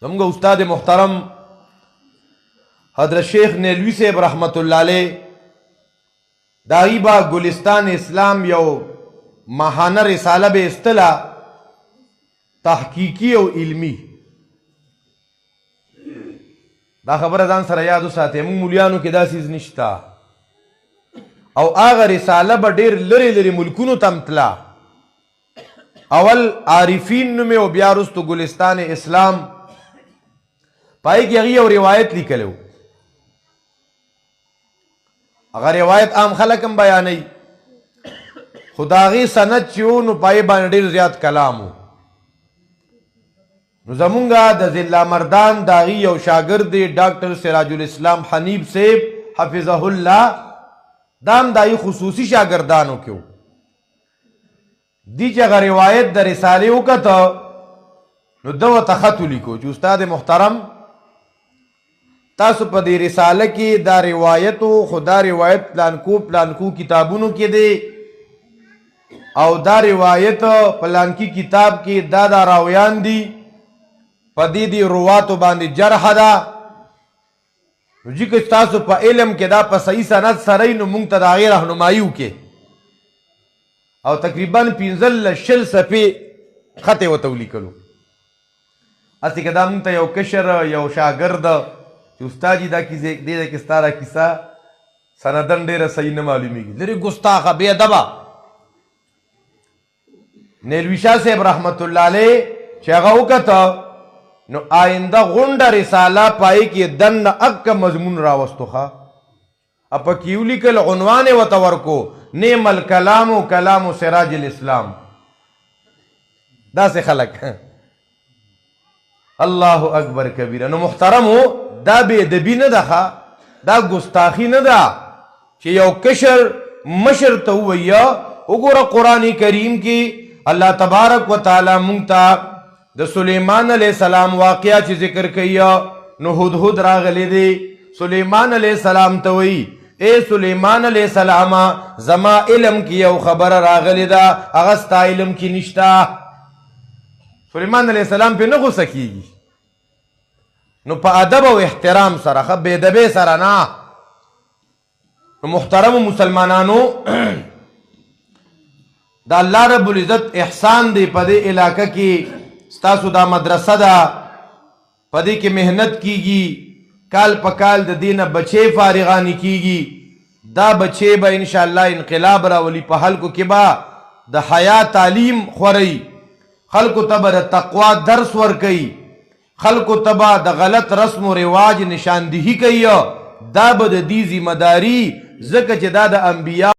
زمونږ استاد محترم حضرت شیخ نیلوی صاحب رحمت الله علیه داغي با گلستان اسلام یو ماهانه رساله به استلا تحقیقی او علمی دا خبره ځان سره یاد وساتئ. موږ مولیانو کې دا څیز نشته او هغه رساله به ډېر لرې لرې ملکونو ته تلا. اول عارفین نومې او بیا وروستو ګلستان اسلام پای کې هغې یو روایت لیکلی و. هغه روایت عام خلک هم بیانوي خو د هغې سند چې و نو پای باندې ډېر زیات کلام و. نو زمونږه د ضلع مردان د هغې یو شاګرد دی ډاکټر سراج الاسلام حنیف صاحب حفظه الله، دا هم د هغې خصوصي شاګردانو کې و. دی چې هغه روایت د رسالې وکته نو ده ورته خط ولیکو چې استاد محترم تاسو په دې رساله کې دا روایت و خو دا روایت پلانکو کتابونو کې دی او دا روایت پلانکی کتاب کې دا راویان دي په دې رواتو باندې جرح ده. نو چې که تاسو په علم کې دا په صحیح سند سره نو موږ ته د هغې رهنمایي وکړې او تقریبا 15 صفحې خط یې ورته ولیکلو. هسې که دا موږ ته یو کشر یو شاګرد چې استاد جي دا دې کې ستا را کیسه سندن ډېره صحیح نه معلومېږي لرې ګستاخه بې ادبه. نیلوي شاه صاحب رحمت الله علیه چې هغه وکته نو آینده غونډه رساله پای کې دننه اکه مضمون راوستو ښه په کې ولیکل عنوان یې ورته ورکو نعم الکلام کلام سراج الاسلام. داسې خلک الله اکبر کبیره. نو محترمو دا بې ادبي نه ده ښه دا ګستاخي نه ده چې یو کشر مشر ته ووایه وګوره قرآن کریم کې الله تبارک و تعالی مونږ ته د سلیمان علیہ السلام واقعه چې ذکر کوي نو هدهد راغلی دی. سلیمان علیہ السلام ته وایي اے سلیمان علیہ السلام زما علم کې یو خبره راغلی ده هغه ستا علم کې نشته. سلیمان علیہ السلام پې نه غوسه کېږي نو په ادب او احترام سره ښه بې ادبۍ سره نه. نو محترمو مسلمانانو د الله رب العزت احسان دی په دې علاقه کې ستاسو دا مدرسه ده په دې کې محنت کیږي کال په کال د دې نه بچې فارغانې کیږي. دا بچې به انشاءالله انقلاب راولي په خلکو کې به د حیا تعلیم خورئ خلکو ته به د تقوا درس ورکوي خلکو ته به د غلط رسم و رواج نشاندهي کوي. دا به د دې ذمه داري ځکه چې دا د انبیا